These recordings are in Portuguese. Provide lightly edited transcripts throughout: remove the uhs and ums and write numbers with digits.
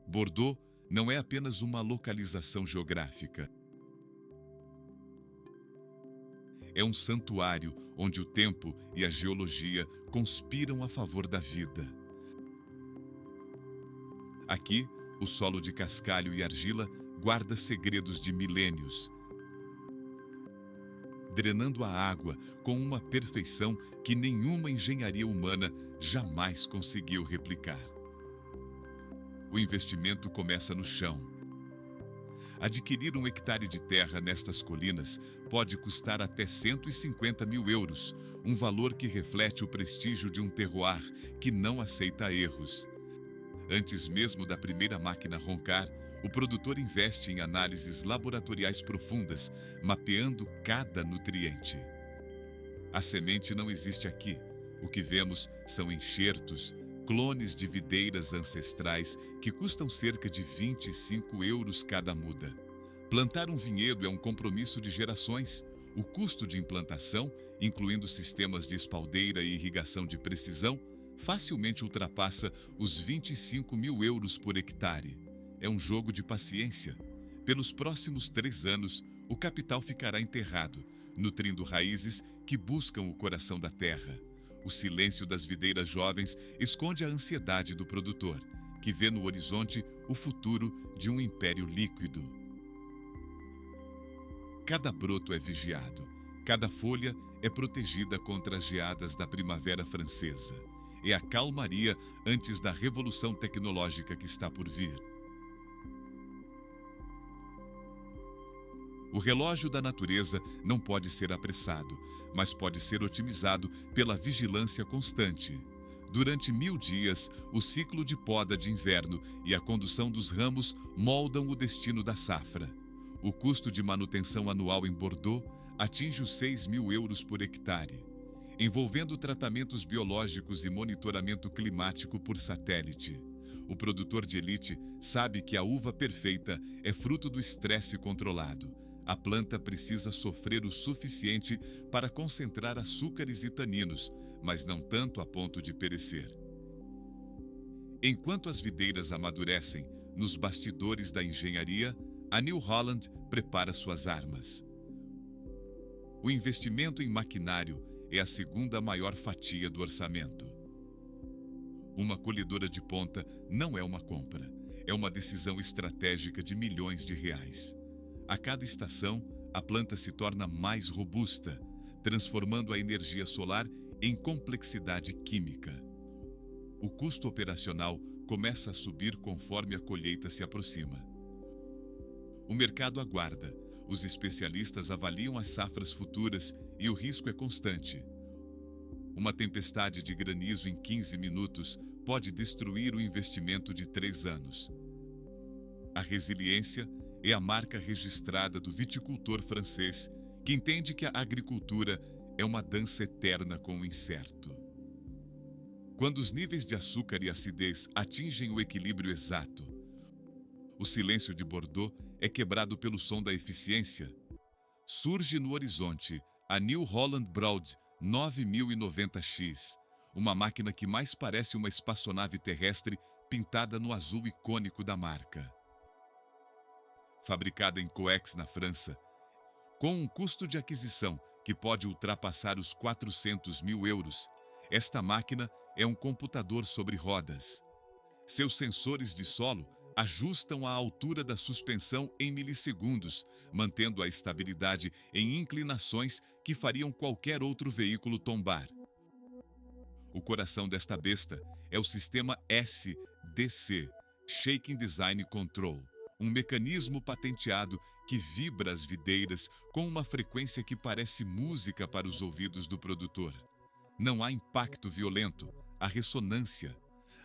Bordeaux não é apenas uma localização geográfica. É um santuário onde o tempo e a geologia conspiram a favor da vida. Aqui, o solo de cascalho e argila guarda segredos de milênios, drenando a água com uma perfeição que nenhuma engenharia humana jamais conseguiu replicar. O investimento começa no chão. Adquirir um hectare de terra nestas colinas pode custar até 150 mil euros, um valor que reflete o prestígio de um terroir que não aceita erros. Antes mesmo da primeira máquina roncar, o produtor investe em análises laboratoriais profundas, mapeando cada nutriente. A semente não existe aqui. O que vemos são enxertos, clones de videiras ancestrais que custam cerca de 25 euros cada muda. Plantar um vinhedo é um compromisso de gerações. O custo de implantação, incluindo sistemas de espaldeira e irrigação de precisão, facilmente ultrapassa os 25 mil euros por hectare. É um jogo de paciência. Pelos próximos 3 anos, o capital ficará enterrado, nutrindo raízes que buscam o coração da terra. O silêncio das videiras jovens esconde a ansiedade do produtor, que vê no horizonte o futuro de um império líquido. Cada broto é vigiado, cada folha é protegida contra as geadas da primavera francesa. É a calmaria antes da revolução tecnológica que está por vir. O relógio da natureza não pode ser apressado, mas pode ser otimizado pela vigilância constante. Durante 1000 dias, o ciclo de poda de inverno e a condução dos ramos moldam o destino da safra. O custo de manutenção anual em Bordeaux atinge os 6 mil euros por hectare, envolvendo tratamentos biológicos e monitoramento climático por satélite. O produtor de elite sabe que a uva perfeita é fruto do estresse controlado. A planta precisa sofrer o suficiente para concentrar açúcares e taninos, mas não tanto a ponto de perecer. Enquanto as videiras amadurecem, nos bastidores da engenharia, a New Holland prepara suas armas. O investimento em maquinário é a segunda maior fatia do orçamento. Uma colhedora de ponta não é uma compra, é uma decisão estratégica de milhões de reais. A cada estação, a planta se torna mais robusta, transformando a energia solar em complexidade química. O custo operacional começa a subir conforme a colheita se aproxima. O mercado aguarda, os especialistas avaliam as safras futuras e o risco é constante. Uma tempestade de granizo em 15 minutos pode destruir o investimento de 3 anos. A resiliência é a marca registrada do viticultor francês, que entende que a agricultura é uma dança eterna com o incerto. Quando os níveis de açúcar e acidez atingem o equilíbrio exato, o silêncio de Bordeaux é quebrado pelo som da eficiência. Surge no horizonte a New Holland Broad 9090X, uma máquina que mais parece uma espaçonave terrestre pintada no azul icônico da marca. Fabricada em Coex, na França, com um custo de aquisição que pode ultrapassar os 400 mil euros, esta máquina é um computador sobre rodas. Seus sensores de solo ajustam a altura da suspensão em milissegundos, mantendo a estabilidade em inclinações que fariam qualquer outro veículo tombar. O coração desta besta é o sistema SDC, Shaking Design Control, um mecanismo patenteado que vibra as videiras com uma frequência que parece música para os ouvidos do produtor. Não há impacto violento, há ressonância.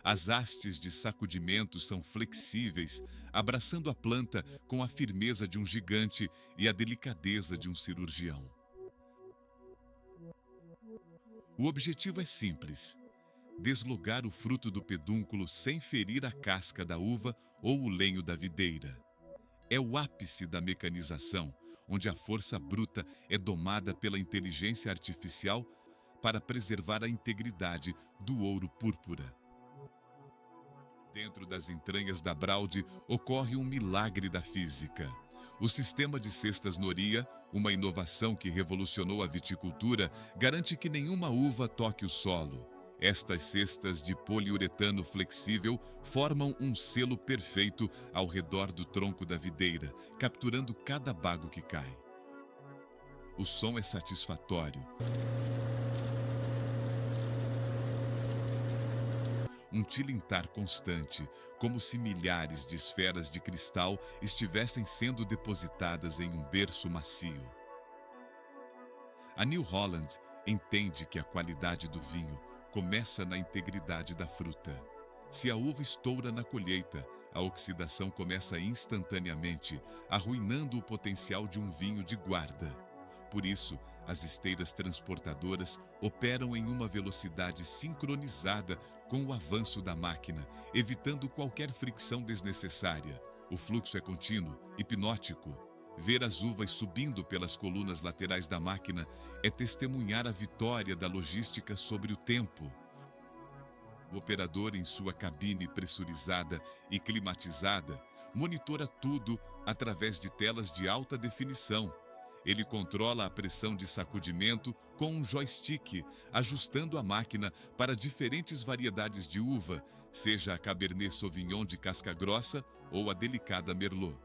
As hastes de sacudimento são flexíveis, abraçando a planta com a firmeza de um gigante e a delicadeza de um cirurgião. O objetivo é simples: deslogar o fruto do pedúnculo sem ferir a casca da uva ou o lenho da videira. É o ápice da mecanização, onde a força bruta é domada pela inteligência artificial para preservar a integridade do ouro púrpura. Dentro das entranhas da Braud ocorre um milagre da física. O sistema de cestas Noria, uma inovação que revolucionou a viticultura, garante que nenhuma uva toque o solo. Estas cestas de poliuretano flexível formam um selo perfeito ao redor do tronco da videira, capturando cada bago que cai. O som é satisfatório. Um tilintar constante, como se milhares de esferas de cristal estivessem sendo depositadas em um berço macio. A New Holland entende que a qualidade do vinho começa na integridade da fruta. Se a uva estoura na colheita, a oxidação começa instantaneamente, arruinando o potencial de um vinho de guarda. Por isso, as esteiras transportadoras operam em uma velocidade sincronizada com o avanço da máquina, evitando qualquer fricção desnecessária. O fluxo é contínuo, hipnótico. Ver as uvas subindo pelas colunas laterais da máquina é testemunhar a vitória da logística sobre o tempo. O operador, em sua cabine pressurizada e climatizada, monitora tudo através de telas de alta definição. Ele controla a pressão de sacudimento com um joystick, ajustando a máquina para diferentes variedades de uva, seja a Cabernet Sauvignon de casca grossa ou a delicada Merlot.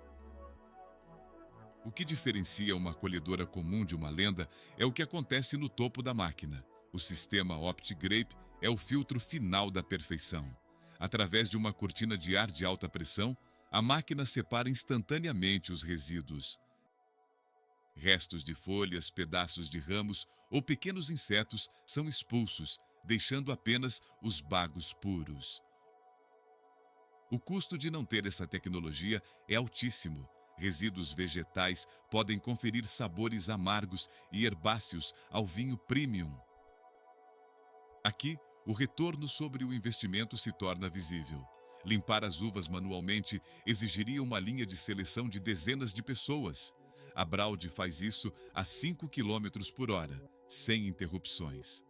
O que diferencia uma colhedora comum de uma lenda é o que acontece no topo da máquina. O sistema OptiGrape é o filtro final da perfeição. Através de uma cortina de ar de alta pressão, a máquina separa instantaneamente os resíduos. Restos de folhas, pedaços de ramos ou pequenos insetos são expulsos, deixando apenas os bagos puros. O custo de não ter essa tecnologia é altíssimo. Resíduos vegetais podem conferir sabores amargos e herbáceos ao vinho premium. Aqui, o retorno sobre o investimento se torna visível. Limpar as uvas manualmente exigiria uma linha de seleção de dezenas de pessoas. A Braud faz isso a 5 km por hora, sem interrupções.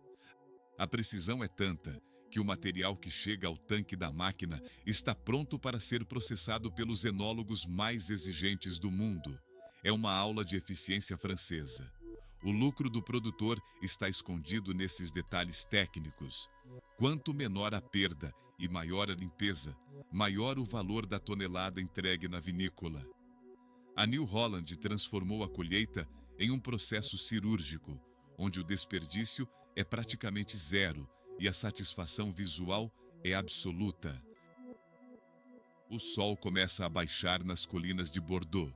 A precisão é tanta que o material que chega ao tanque da máquina está pronto para ser processado pelos enólogos mais exigentes do mundo. É uma aula de eficiência francesa. O lucro do produtor está escondido nesses detalhes técnicos. Quanto menor a perda e maior a limpeza, maior o valor da tonelada entregue na vinícola. A New Holland transformou a colheita em um processo cirúrgico, onde o desperdício é praticamente zero e a satisfação visual é absoluta. O sol começa a baixar nas colinas de Bordeaux.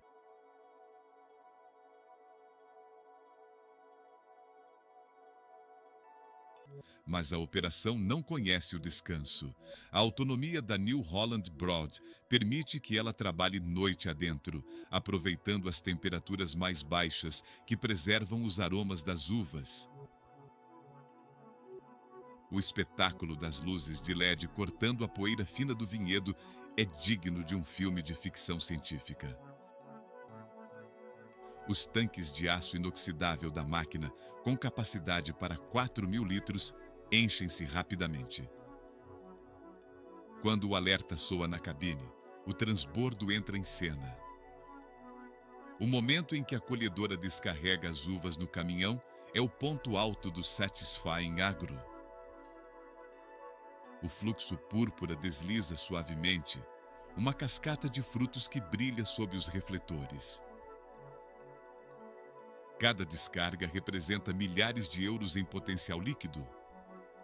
Mas a operação não conhece o descanso. A autonomia da New Holland Broad permite que ela trabalhe noite adentro, aproveitando as temperaturas mais baixas que preservam os aromas das uvas. O espetáculo das luzes de LED cortando a poeira fina do vinhedo é digno de um filme de ficção científica. Os tanques de aço inoxidável da máquina, com capacidade para 4.000 litros, enchem-se rapidamente. Quando o alerta soa na cabine, o transbordo entra em cena. O momento em que a colhedora descarrega as uvas no caminhão é o ponto alto do Satisfying Agro. O fluxo púrpura desliza suavemente, uma cascata de frutos que brilha sob os refletores. Cada descarga representa milhares de euros em potencial líquido.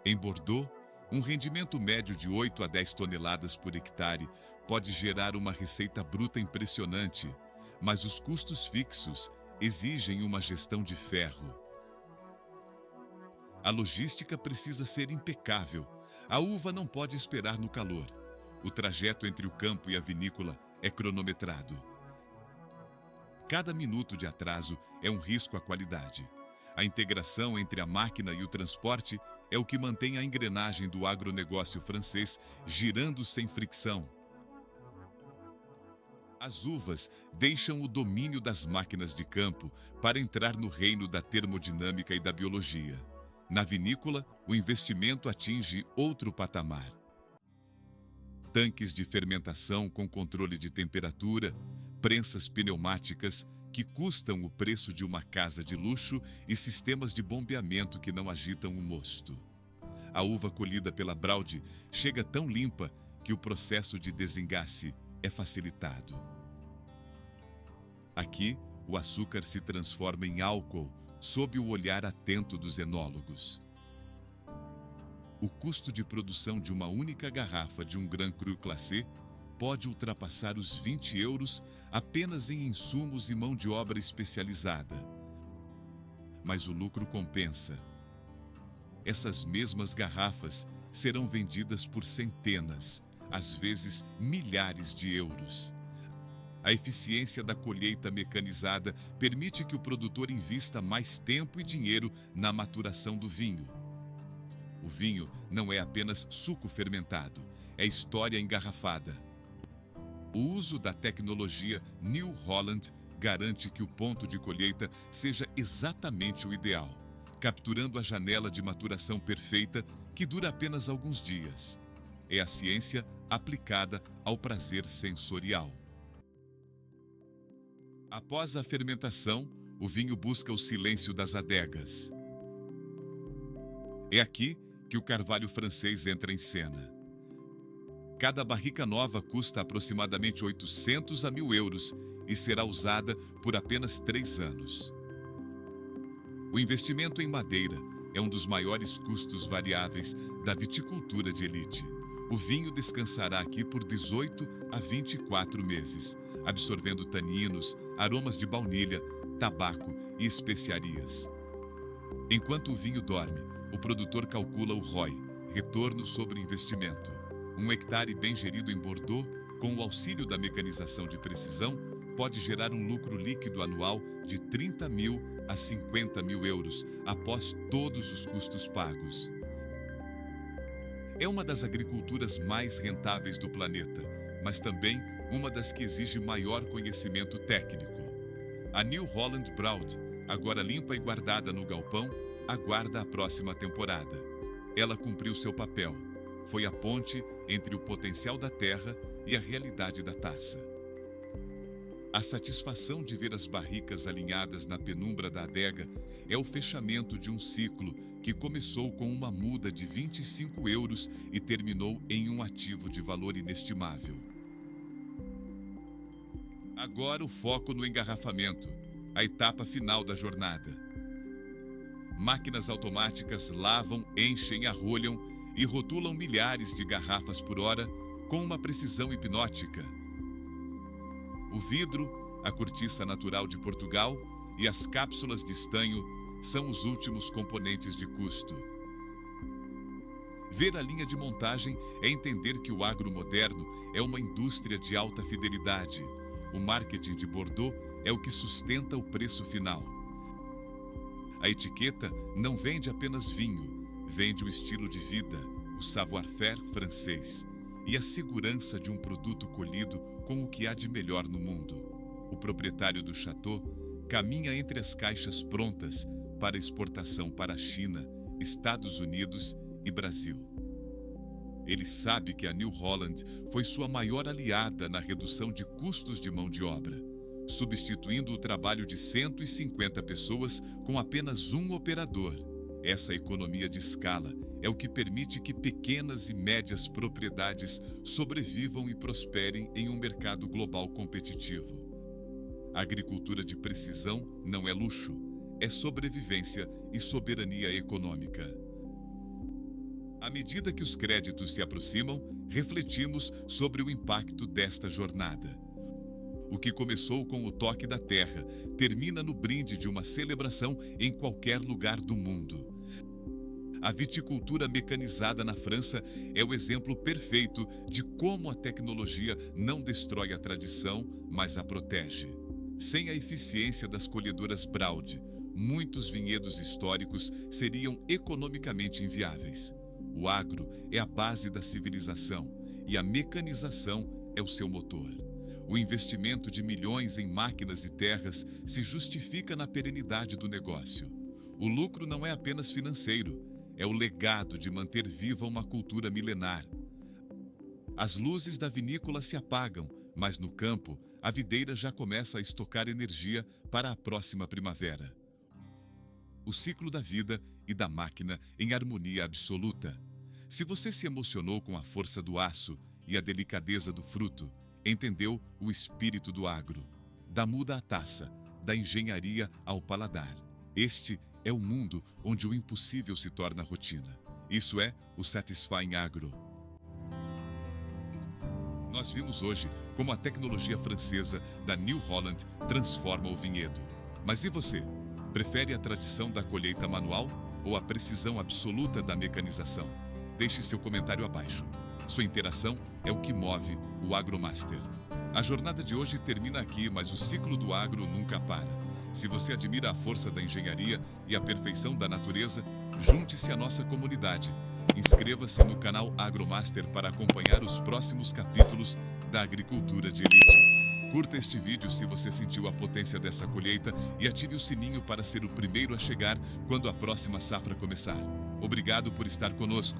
Em Bordeaux, um rendimento médio de 8 a 10 toneladas por hectare pode gerar uma receita bruta impressionante, mas os custos fixos exigem uma gestão de ferro. A logística precisa ser impecável. A uva não pode esperar no calor. O trajeto entre o campo e a vinícola é cronometrado. Cada minuto de atraso é um risco à qualidade. A integração entre a máquina e o transporte é o que mantém a engrenagem do agronegócio francês girando sem fricção. As uvas deixam o domínio das máquinas de campo para entrar no reino da termodinâmica e da biologia. Na vinícola, o investimento atinge outro patamar. tanques de fermentação com controle de temperatura, prensas pneumáticas que custam o preço de uma casa de luxo e sistemas de bombeamento que não agitam o mosto. A uva colhida pela Braud chega tão limpa que o processo de desengace é facilitado. Aqui, o açúcar se transforma em álcool sob o olhar atento dos enólogos. O custo de produção de uma única garrafa de um Grand Cru Classé pode ultrapassar os 20 euros apenas em insumos e mão de obra especializada. Mas o lucro compensa. Essas mesmas garrafas serão vendidas por centenas, às vezes milhares de euros. A eficiência da colheita mecanizada permite que o produtor invista mais tempo e dinheiro na maturação do vinho. O vinho não é apenas suco fermentado, é história engarrafada. O uso da tecnologia New Holland garante que o ponto de colheita seja exatamente o ideal, capturando a janela de maturação perfeita que dura apenas alguns dias. É a ciência aplicada ao prazer sensorial. Após a fermentação, o vinho busca o silêncio das adegas. É aqui que o carvalho francês entra em cena. Cada barrica nova custa aproximadamente 800 a 1.000 euros e será usada por apenas 3 anos. O investimento em madeira é um dos maiores custos variáveis da viticultura de elite. O vinho descansará aqui por 18 a 24 meses, absorvendo taninos, aromas de baunilha, tabaco e especiarias. Enquanto o vinho dorme, o produtor calcula o ROI, retorno sobre investimento. Um hectare bem gerido em Bordeaux, com o auxílio da mecanização de precisão, pode gerar um lucro líquido anual de 30.000 a 50.000 euros, após todos os custos pagos. É uma das agriculturas mais rentáveis do planeta, mas também uma das que exige maior conhecimento técnico. A New Holland Braud, agora limpa e guardada no galpão, aguarda a próxima temporada. Ela cumpriu seu papel. Foi a ponte entre o potencial da terra e a realidade da taça. A satisfação de ver as barricas alinhadas na penumbra da adega é o fechamento de um ciclo que começou com uma muda de 25 euros e terminou em um ativo de valor inestimável. Agora o foco no engarrafamento, a etapa final da jornada. Máquinas automáticas lavam, enchem, arrolham e rotulam milhares de garrafas por hora com uma precisão hipnótica. O vidro, a cortiça natural de Portugal e as cápsulas de estanho são os últimos componentes de custo. Ver a linha de montagem é entender que o agro moderno é uma indústria de alta fidelidade. O marketing de Bordeaux é o que sustenta o preço final. A etiqueta não vende apenas vinho, vende o estilo de vida, o savoir-faire francês e a segurança de um produto colhido com o que há de melhor no mundo. O proprietário do chateau caminha entre as caixas prontas para exportação para a China, Estados Unidos e Brasil. Ele sabe que a New Holland foi sua maior aliada na redução de custos de mão de obra, substituindo o trabalho de 150 pessoas com apenas um operador. Essa economia de escala é o que permite que pequenas e médias propriedades sobrevivam e prosperem em um mercado global competitivo. A agricultura de precisão não é luxo, é sobrevivência e soberania econômica. À medida que os créditos se aproximam, refletimos sobre o impacto desta jornada. O que começou com o toque da terra termina no brinde de uma celebração em qualquer lugar do mundo. A viticultura mecanizada na França é o exemplo perfeito de como a tecnologia não destrói a tradição, mas a protege. Sem a eficiência das colhedoras Braud, muitos vinhedos históricos seriam economicamente inviáveis. O agro é a base da civilização e a mecanização é o seu motor. O investimento de milhões em máquinas e terras se justifica na perenidade do negócio. O lucro não é apenas financeiro, é o legado de manter viva uma cultura milenar. As luzes da vinícola se apagam, mas no campo, a videira já começa a estocar energia para a próxima primavera. O ciclo da vida e da máquina em harmonia absoluta. Se você se emocionou com a força do aço e a delicadeza do fruto, entendeu o espírito do agro, da muda à taça, da engenharia ao paladar. Este é o mundo onde o impossível se torna rotina. Isso é o Satisfying Agro. Nós vimos hoje como a tecnologia francesa da New Holland transforma o vinhedo. Mas e você? Prefere a tradição da colheita manual ou a precisão absoluta da mecanização? Deixe seu comentário abaixo. Sua interação é o que move o AgroMaster. A jornada de hoje termina aqui, mas o ciclo do agro nunca para. Se você admira a força da engenharia e a perfeição da natureza, junte-se à nossa comunidade. Inscreva-se no canal AgroMaster para acompanhar os próximos capítulos da agricultura de elite. Curta este vídeo se você sentiu a potência dessa colheita e ative o sininho para ser o primeiro a chegar quando a próxima safra começar. Obrigado por estar conosco.